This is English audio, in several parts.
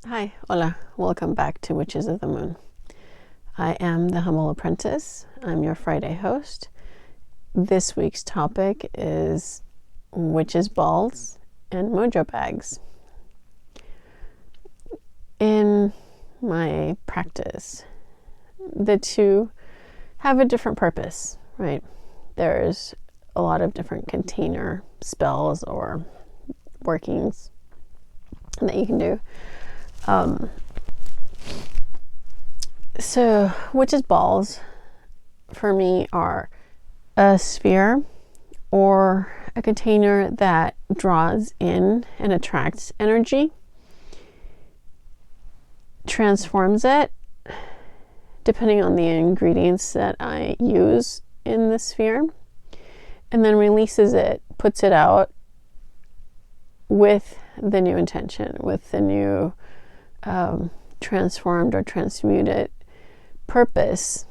Hi, hola, welcome back to Witches of the Moon. I am the Humble Apprentice. I'm your Friday host. This week's topic is witches' balls and mojo bags. In my practice, the two have a different purpose, right? There's a lot of different container spells or workings that you can do. So witches' balls for me are a sphere or a container that draws in and attracts energy, transforms it depending on the ingredients that I use in the sphere, and then releases it, puts it out with the new intention, with the new transformed or transmuted purpose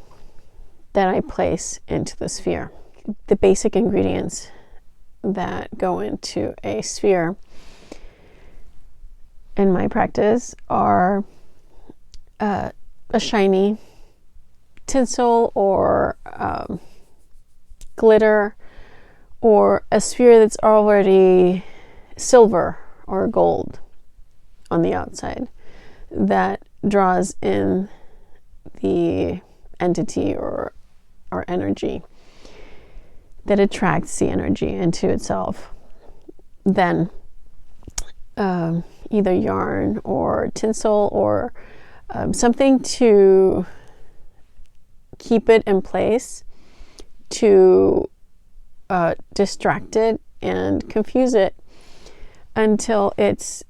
that I place into the sphere. The basic ingredients that go into a sphere in my practice are a shiny tinsel or glitter, or a sphere that's already silver or gold on the outside that draws in the entity or energy, that attracts the energy into itself. Then either yarn or tinsel or something to keep it in place, to distract it and confuse it until it's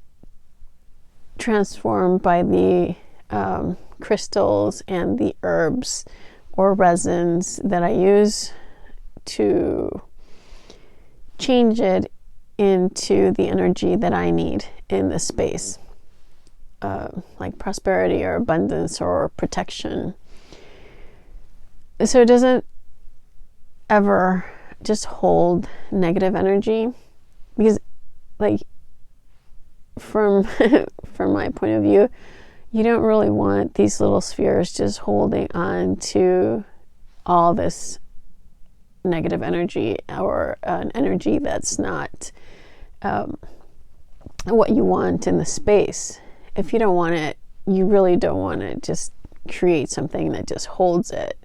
transformed by the crystals and the herbs or resins that I use to change it into the energy that I need in the space, like prosperity or abundance or protection. So it doesn't ever just hold negative energy, because like from my point of view, you don't really want these little spheres just holding on to all this negative energy, or an energy that's not what you want in the space. If you don't want it, you really don't want to just create something that just holds it,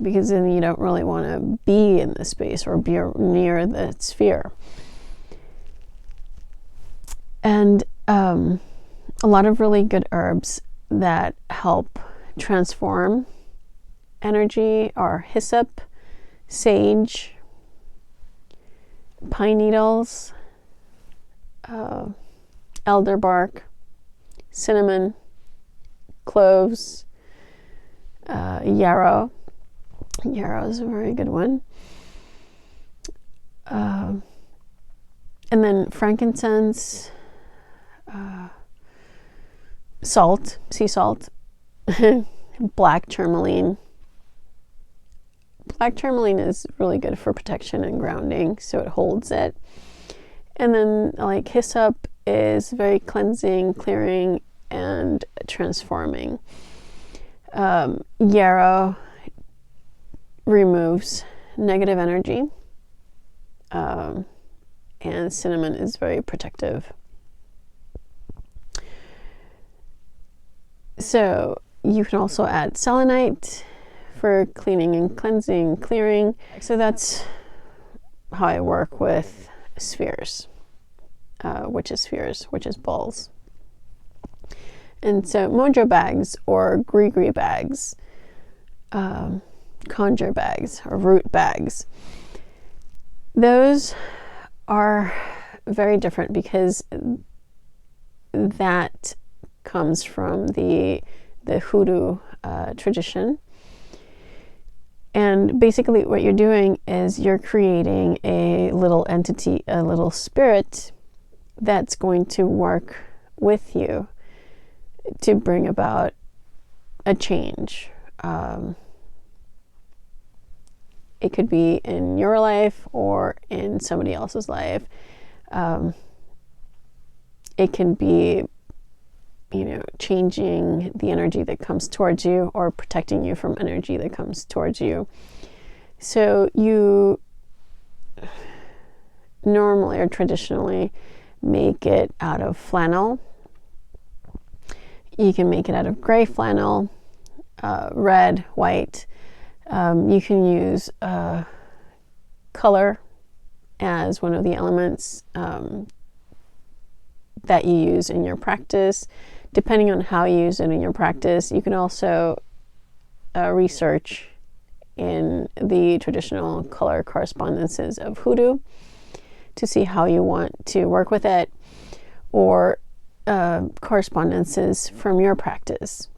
because then you don't really want to be in the space or be near the sphere. And a lot of really good herbs that help transform energy are hyssop, sage, pine needles, elder bark, cinnamon, cloves, yarrow. Yarrow is a very good one. And then frankincense, salt, sea salt, black tourmaline. Black tourmaline is really good for protection and grounding, so it holds it. And then like hyssop is very cleansing, clearing, and transforming. Yarrow removes negative energy, and cinnamon is very protective. So you can also add selenite for cleaning and cleansing, clearing. So that's how I work with spheres, witches' balls. And so mojo bags or gree bags, conjure bags or root bags, those are very different, because that comes from the hoodoo tradition. And basically what you're doing is you're creating a little entity, a little spirit that's going to work with you to bring about a change. It could be in your life or in somebody else's life. It can be, changing the energy that comes towards you or protecting you from energy that comes towards you. So you normally or traditionally make it out of flannel. You can make it out of gray flannel, red, white. You can use color as one of the elements that you use in your practice. Depending on how you use it in your practice, you can also research in the traditional color correspondences of hoodoo to see how you want to work with it, or correspondences from your practice.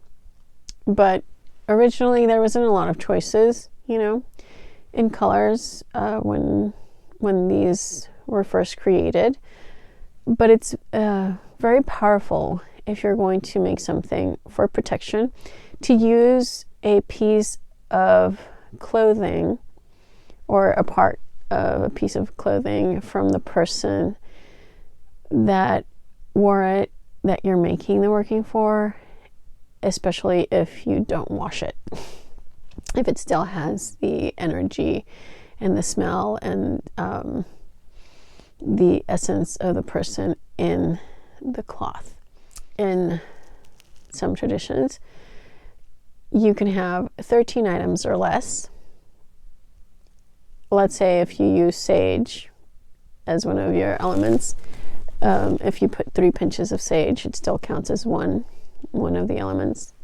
But originally there wasn't a lot of choices, in colors when these were first created. But it's very powerful if you're going to make something for protection to use a piece of clothing or a part of a piece of clothing from the person that wore it, that you're making the working for, especially if you don't wash it. If it still has the energy and the smell and the essence of the person in the cloth. In some traditions, you can have 13 items or less. Let's say if you use sage as one of your elements, if you put 3 pinches of sage, it still counts as one of the elements.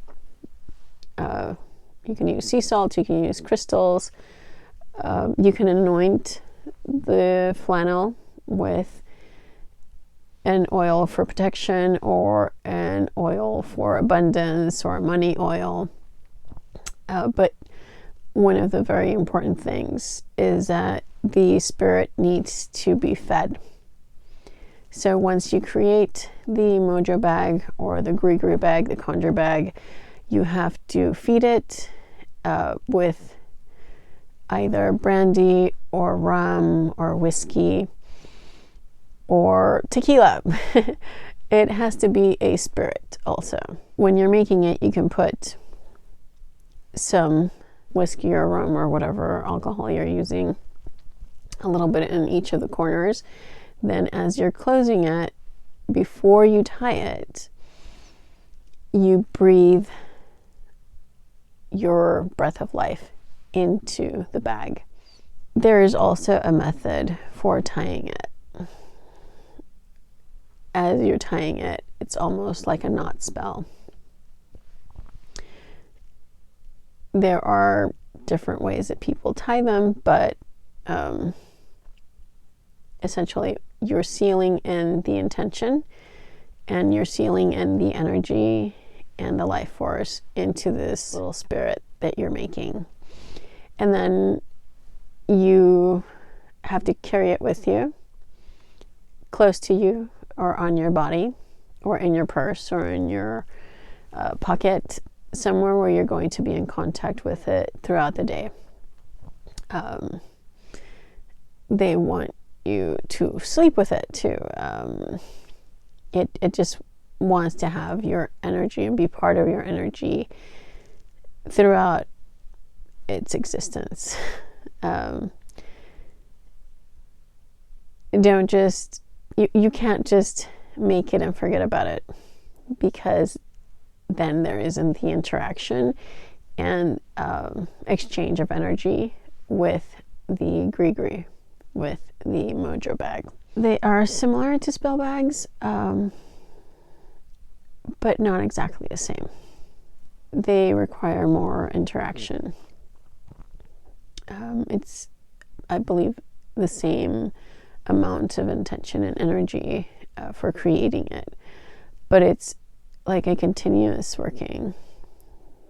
You can use sea salt, you can use crystals, you can anoint the flannel with an oil for protection or an oil for abundance or money oil. But one of the very important things is that the spirit needs to be fed. So once you create the Mojo bag or the Gree bag, the conjure bag, you have to feed it with either brandy or rum or whiskey or tequila. It has to be a spirit also. When you're making it, you can put some whiskey or rum or whatever alcohol you're using, a little bit in each of the corners. Then as you're closing it, before you tie it, you breathe your breath of life into the bag. There is also a method for tying it. As you're tying it, it's almost like a knot spell. There are different ways that people tie them, but essentially you're sealing in the intention and you're sealing in the energy and the life force into this little spirit that you're making. And then you have to carry it with you, close to you, or on your body, or in your purse, or in your pocket, somewhere where you're going to be in contact with it throughout the day. They want you to sleep with it too. It just wants to have your energy and be part of your energy throughout its existence. Don't just, you can't just make it and forget about it, because then there isn't the interaction and exchange of energy with the Gree, with the Mojo bag. They are similar to spell bags, but not exactly the same. They require more interaction. It's, I believe, the same amount of intention and energy for creating it, but it's like a continuous working.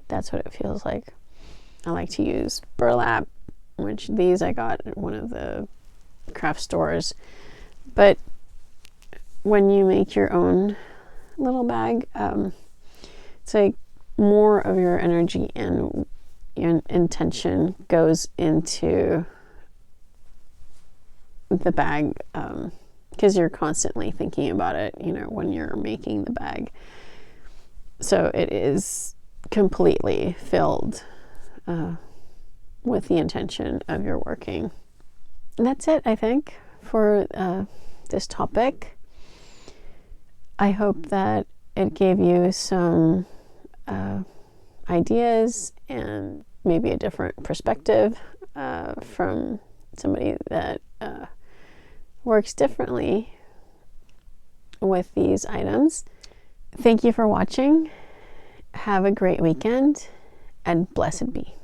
That's what it feels like. I like to use burlap, which these I got at one of the craft stores. But when you make your own little bag, it's like more of your energy and your intention goes into the bag, because you're constantly thinking about it, when you're making the bag. So it is completely filled with the intention of your working. And that's it, I think, for this topic. I hope that it gave you some ideas and maybe a different perspective from somebody that works differently with these items. Thank you for watching. Have a great weekend, and blessed be.